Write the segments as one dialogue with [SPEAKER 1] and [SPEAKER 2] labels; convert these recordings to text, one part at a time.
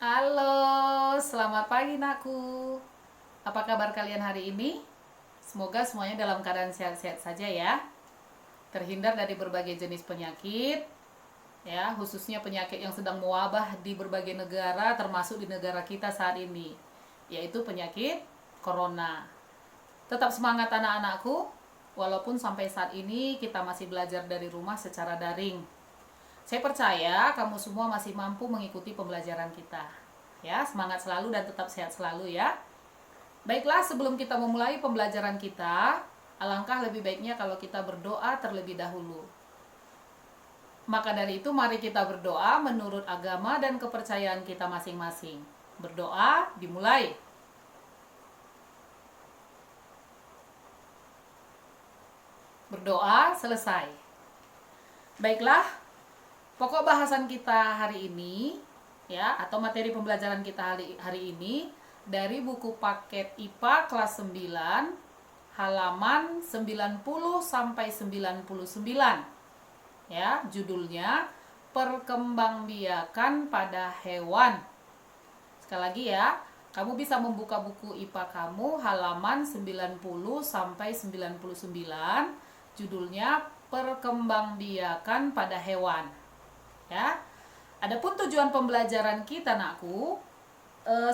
[SPEAKER 1] Halo, selamat pagi nakku. Apa kabar kalian hari ini? Semoga semuanya dalam keadaan sehat-sehat saja ya. Terhindar dari berbagai jenis penyakit, ya, khususnya penyakit yang sedang mewabah di berbagai negara, termasuk di negara kita saat ini, yaitu penyakit corona. Tetap semangat anak-anakku, walaupun sampai saat ini kita masih belajar dari rumah secara daring. Saya percaya kamu semua masih mampu mengikuti pembelajaran kita. Ya, semangat selalu dan tetap sehat selalu ya. Baiklah, sebelum kita memulai pembelajaran kita, alangkah lebih baiknya kalau kita berdoa terlebih dahulu. Maka dari itu mari kita berdoa menurut agama dan kepercayaan kita masing-masing. Berdoa dimulai. Berdoa selesai. Baiklah, pokok bahasan kita hari ini ya, atau materi pembelajaran kita hari ini dari buku paket IPA kelas 9 halaman 90 sampai 99. Ya, judulnya Perkembangbiakan pada Hewan. Sekali lagi ya, kamu bisa membuka buku IPA kamu halaman 90 sampai 99, judulnya Perkembangbiakan pada Hewan. Ya. Adapun tujuan pembelajaran kita, nakku,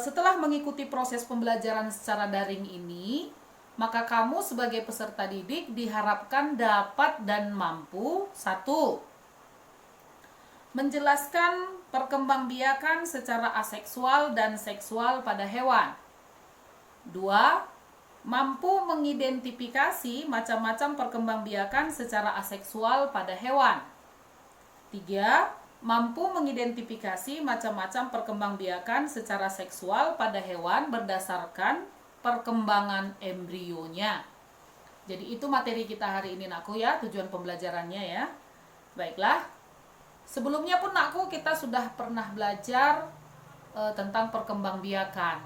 [SPEAKER 1] setelah mengikuti proses pembelajaran secara daring ini, maka kamu sebagai peserta didik diharapkan dapat dan mampu: 1. Menjelaskan perkembangbiakan secara aseksual dan seksual pada hewan. 2. Mampu mengidentifikasi macam-macam perkembangbiakan secara aseksual pada hewan. 3. Mampu mengidentifikasi macam-macam perkembangbiakan secara seksual pada hewan berdasarkan perkembangan embrionya. Jadi itu materi kita hari ini, nakku ya, tujuan pembelajarannya ya. Baiklah, sebelumnya pun nakku kita sudah pernah belajar tentang perkembangbiakan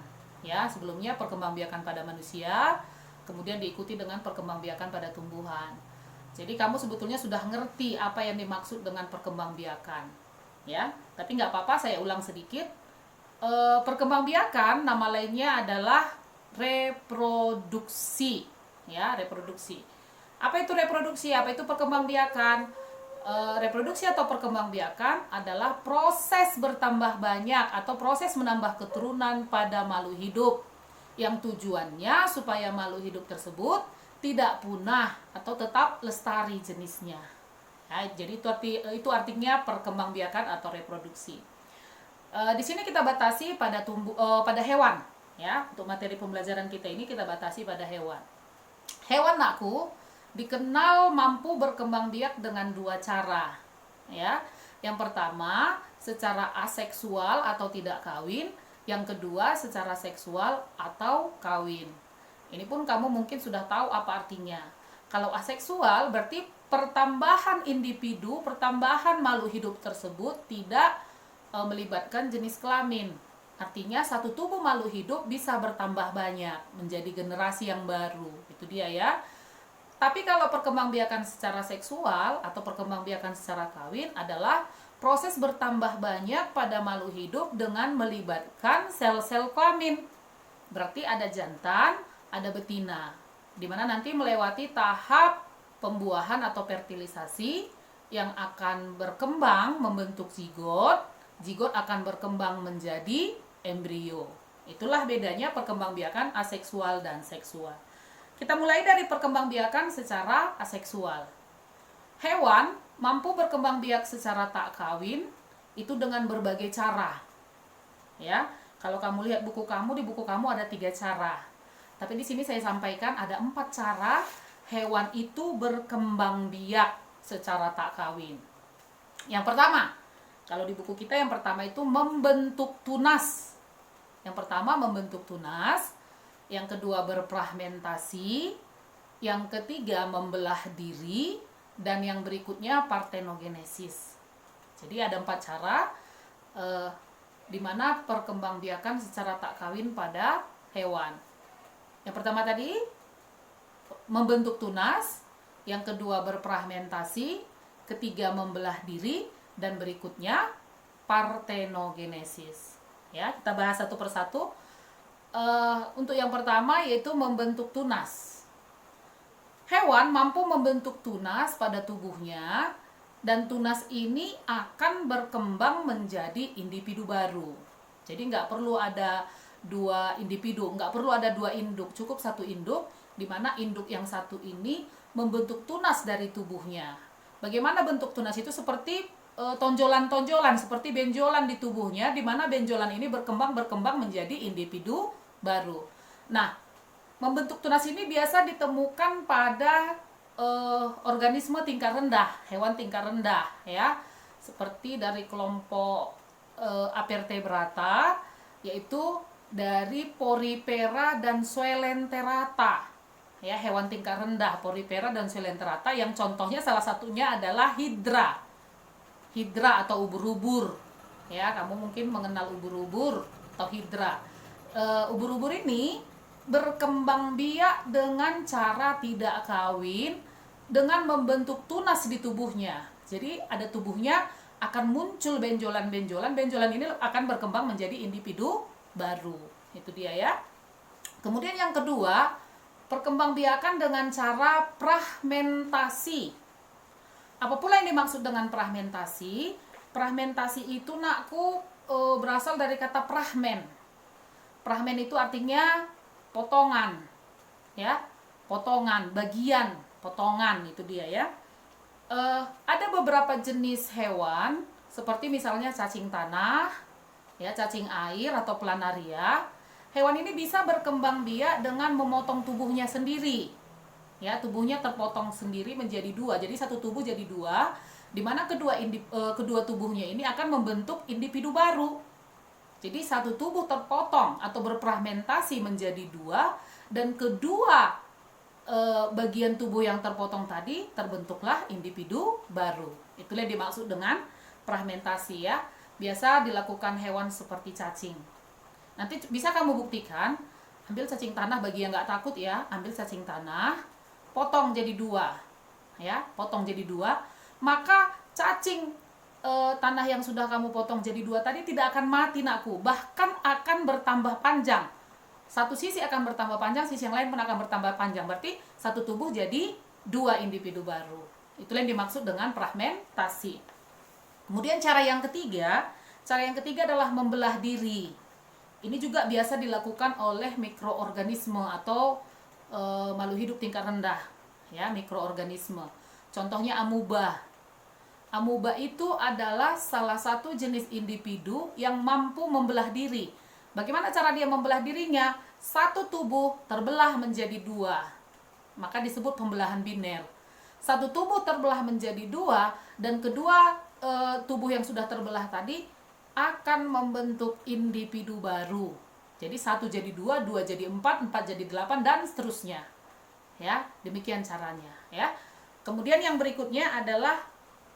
[SPEAKER 1] ya. Sebelumnya perkembangbiakan pada manusia, kemudian diikuti dengan perkembangbiakan pada tumbuhan. Jadi kamu sebetulnya sudah ngerti apa yang dimaksud dengan perkembangbiakan ya. Tapi nggak apa-apa, saya ulang sedikit. Perkembangbiakan nama lainnya adalah reproduksi ya, reproduksi. Apa itu reproduksi? Apa itu perkembangbiakan? Reproduksi atau perkembangbiakan adalah proses bertambah banyak atau proses menambah keturunan pada makhluk hidup yang tujuannya supaya makhluk hidup tersebut tidak punah atau tetap lestari jenisnya. Ya, jadi itu artinya perkembangbiakan atau reproduksi. Di sini kita batasi pada hewan. Ya, untuk materi pembelajaran kita ini kita batasi pada hewan. Hewan, nakku, dikenal mampu berkembang biak dengan 2 cara. Ya, yang pertama secara aseksual atau tidak kawin, yang kedua secara seksual atau kawin. Ini pun kamu mungkin sudah tahu apa artinya. Kalau aseksual berarti pertambahan individu, pertambahan makhluk hidup tersebut tidak melibatkan jenis kelamin. Artinya satu tubuh makhluk hidup bisa bertambah banyak menjadi generasi yang baru. Itu dia ya. Tapi kalau perkembangbiakan secara seksual atau perkembangbiakan secara kawin adalah proses bertambah banyak pada makhluk hidup dengan melibatkan sel-sel kelamin. Berarti ada jantan, ada betina, di mana nanti melewati tahap pembuahan atau fertilisasi yang akan berkembang membentuk zigot. Zigot akan berkembang menjadi embrio. Itulah bedanya perkembangbiakan aseksual dan seksual. Kita mulai dari perkembangbiakan secara aseksual. Hewan mampu berkembang biak secara tak kawin itu dengan berbagai cara. Ya, kalau kamu lihat buku kamu, di buku kamu ada 3 cara. Tapi di sini saya sampaikan ada 4 cara hewan itu berkembang biak secara tak kawin. Yang pertama, kalau di buku kita yang pertama itu membentuk tunas. Yang pertama membentuk tunas, yang kedua berfragmentasi, yang ketiga membelah diri, dan yang berikutnya partenogenesis. Jadi ada 4 cara di mana perkembangbiakan secara tak kawin pada hewan. Yang pertama tadi membentuk tunas, yang kedua berfragmentasi, ketiga membelah diri, dan berikutnya partenogenesis. Ya, kita bahas satu persatu. Untuk yang pertama yaitu membentuk tunas. Hewan mampu membentuk tunas pada tubuhnya dan tunas ini akan berkembang menjadi individu baru. Jadi nggak perlu ada dua individu, nggak perlu ada dua induk, cukup satu induk, di mana induk yang satu ini membentuk tunas dari tubuhnya. Bagaimana bentuk tunas itu? Seperti tonjolan-tonjolan, seperti benjolan di tubuhnya, di mana benjolan ini berkembang menjadi individu baru. Nah, membentuk tunas ini biasa ditemukan pada organisme tingkat rendah, hewan tingkat rendah, ya, seperti dari kelompok Avertebrata, yaitu dari Porifera dan Coelenterata, ya, hewan tingkat rendah Porifera dan Coelenterata, yang contohnya salah satunya adalah hidra atau ubur-ubur, ya, kamu mungkin mengenal ubur-ubur atau hidra. Ubur-ubur ini berkembang biak dengan cara tidak kawin dengan membentuk tunas di tubuhnya. Jadi ada tubuhnya akan muncul benjolan-benjolan, benjolan ini akan berkembang menjadi individu baru. Itu dia, ya. Kemudian yang kedua, perkembangbiakan dengan cara fragmentasi. Apa pula yang dimaksud dengan fragmentasi? Fragmentasi itu, nakku, berasal dari kata fragmen. Fragmen itu artinya potongan, ya, potongan, bagian, potongan, itu dia, ya. Ada beberapa jenis hewan seperti misalnya cacing tanah, ya, cacing air atau planaria. Hewan ini bisa berkembang biak dengan memotong tubuhnya sendiri, ya, tubuhnya terpotong sendiri menjadi dua, jadi satu tubuh jadi dua, di mana kedua tubuhnya ini akan membentuk individu baru. Jadi satu tubuh terpotong atau berfragmentasi menjadi dua, dan kedua bagian tubuh yang terpotong tadi terbentuklah individu baru. Itulah yang dimaksud dengan fragmentasi, ya. Biasa dilakukan hewan seperti cacing. Nanti bisa kamu buktikan, ambil cacing tanah, bagi yang nggak takut, ya, ambil cacing tanah, potong jadi dua, ya, potong jadi dua, maka cacing tanah yang sudah kamu potong jadi dua tadi tidak akan mati, nakku, bahkan akan bertambah panjang. Satu sisi akan bertambah panjang, sisi yang lain pun akan bertambah panjang. Berarti satu tubuh jadi dua individu baru. Itulah yang dimaksud dengan fragmentasi. Kemudian cara yang ketiga adalah membelah diri. Ini juga biasa dilakukan oleh mikroorganisme atau makhluk hidup tingkat rendah, ya, mikroorganisme. Contohnya amuba. Amuba itu adalah salah satu jenis individu yang mampu membelah diri. Bagaimana cara dia membelah dirinya? Satu tubuh terbelah menjadi dua, maka disebut pembelahan biner. Satu tubuh terbelah menjadi dua, dan kedua tubuh yang sudah terbelah tadi akan membentuk individu baru. Jadi satu jadi dua, dua jadi empat, empat jadi delapan, dan seterusnya, ya. Demikian caranya, ya. Kemudian yang berikutnya adalah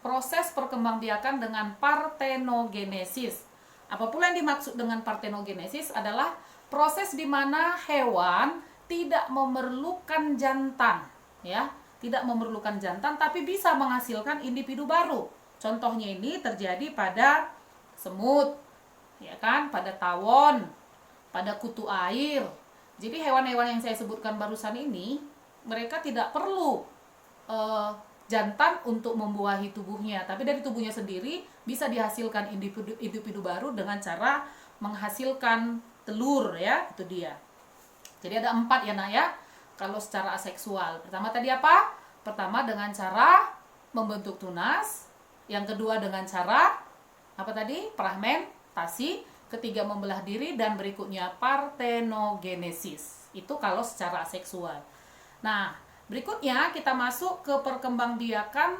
[SPEAKER 1] proses perkembangbiakan dengan partenogenesis. Apa pula yang dimaksud dengan partenogenesis? Adalah proses di mana hewan tidak memerlukan jantan, ya, tidak memerlukan jantan, tapi bisa menghasilkan individu baru. Contohnya ini terjadi pada semut, ya kan, pada tawon, pada kutu air. Jadi hewan-hewan yang saya sebutkan barusan ini, mereka tidak perlu jantan untuk membuahi tubuhnya, tapi dari tubuhnya sendiri bisa dihasilkan individu baru dengan cara menghasilkan telur, ya. Itu dia. Jadi ada 4, ya, nak, ya, kalau secara aseksual. Pertama tadi apa? Pertama dengan cara membentuk tunas, yang kedua dengan cara apa tadi? Fragmentasi, ketiga membelah diri, dan berikutnya partenogenesis. Itu kalau secara aseksual. Nah, berikutnya kita masuk ke perkembangbiakan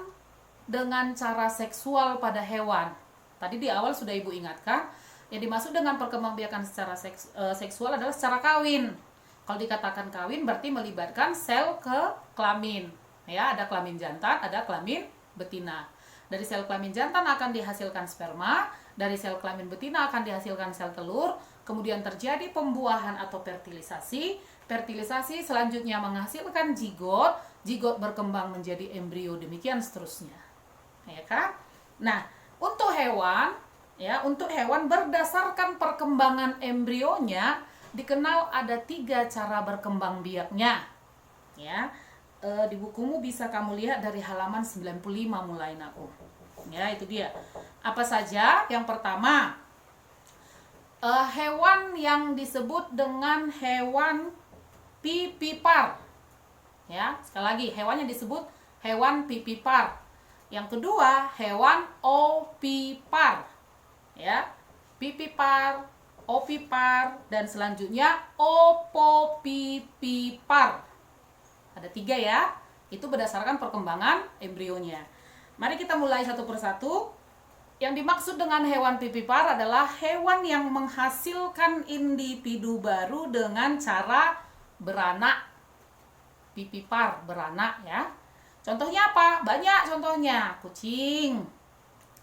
[SPEAKER 1] dengan cara seksual pada hewan. Tadi di awal sudah Ibu ingatkan, yang dimaksud dengan perkembangbiakan secara seksual adalah secara kawin. Kalau dikatakan kawin berarti melibatkan sel kelamin, ya, ada kelamin jantan, ada kelamin betina. Dari sel kelamin jantan akan dihasilkan sperma, dari sel kelamin betina akan dihasilkan sel telur, kemudian terjadi pembuahan atau fertilisasi. Fertilisasi selanjutnya menghasilkan zigot, zigot berkembang menjadi embrio, demikian seterusnya, ya kan? Nah, untuk hewan Ya, untuk hewan berdasarkan perkembangan embrionya dikenal ada 3 cara berkembang biaknya. Ya, di bukumu bisa kamu lihat dari halaman 95 mulai aku. Ya, itu dia. Apa saja? Yang pertama, hewan yang disebut dengan hewan pipipar. Ya, sekali lagi, hewan yang disebut hewan pipipar. Yang kedua, hewan opipar. Ya, pipipar, opipar, dan selanjutnya opopipipar. Ada 3 ya. Itu berdasarkan perkembangan embrionya. Mari kita mulai satu persatu. Yang dimaksud dengan hewan pipipar adalah hewan yang menghasilkan individu baru dengan cara beranak. Pipipar, beranak ya. Contohnya apa? Banyak contohnya. Kucing,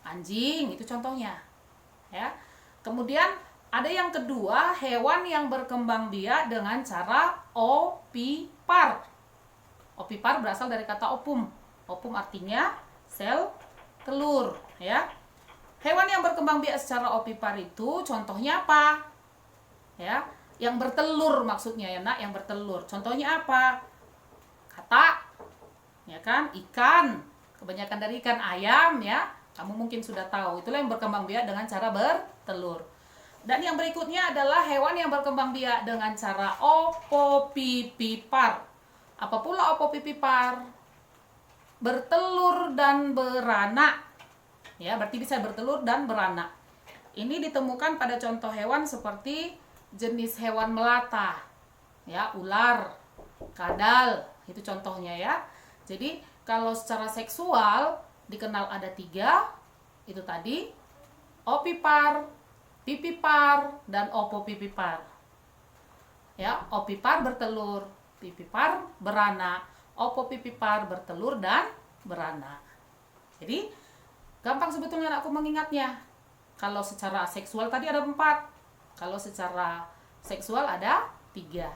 [SPEAKER 1] anjing, itu contohnya. Ya. Kemudian ada yang kedua, hewan yang berkembang biak dengan cara opipar. Opipar berasal dari kata opum. Opum artinya sel telur, ya. Hewan yang berkembang biak secara opipar itu contohnya apa? Ya, yang bertelur maksudnya ya, Nak, yang bertelur. Contohnya apa? Katak, ya kan? Ikan. Kebanyakan dari ikan, ayam ya. Kamu mungkin sudah tahu, itulah yang berkembang biak dengan cara bertelur. Dan yang berikutnya adalah hewan yang berkembang biak dengan cara opopipipar. Apa pula opopipipar? Bertelur dan beranak. Ya, berarti bisa bertelur dan beranak. Ini ditemukan pada contoh hewan seperti jenis hewan melata. Ya, ular, kadal, itu contohnya ya. Jadi, kalau secara seksual dikenal ada 3, itu tadi opipar, pipipar, dan opopipipar. Ya, opipar bertelur, pipipar beranak, opopipipar bertelur dan beranak. Jadi gampang sebetulnya aku mengingatnya. Kalau secara seksual tadi ada 4, kalau secara seksual ada 3.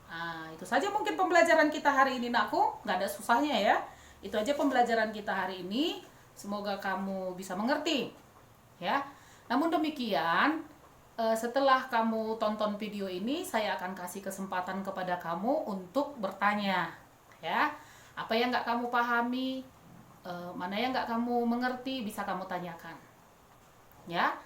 [SPEAKER 1] Nah, itu saja mungkin pembelajaran kita hari ini, Nakku. Nggak ada susahnya ya. Itu aja pembelajaran kita hari ini. Semoga kamu bisa mengerti. Ya. Namun demikian, setelah kamu tonton video ini, saya akan kasih kesempatan kepada kamu untuk bertanya. Ya. Apa yang nggak kamu pahami, mana yang nggak kamu mengerti, bisa kamu tanyakan. Ya.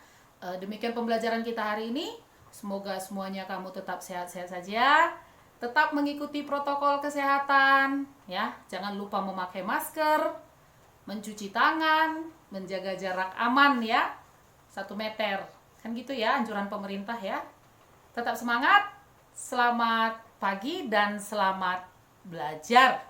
[SPEAKER 1] Demikian pembelajaran kita hari ini. Semoga semuanya kamu tetap sehat-sehat saja. Tetap mengikuti protokol kesehatan, ya. Jangan lupa memakai masker, mencuci tangan, menjaga jarak aman ya, 1 meter. Kan gitu ya anjuran pemerintah ya. Tetap semangat, selamat pagi dan selamat belajar.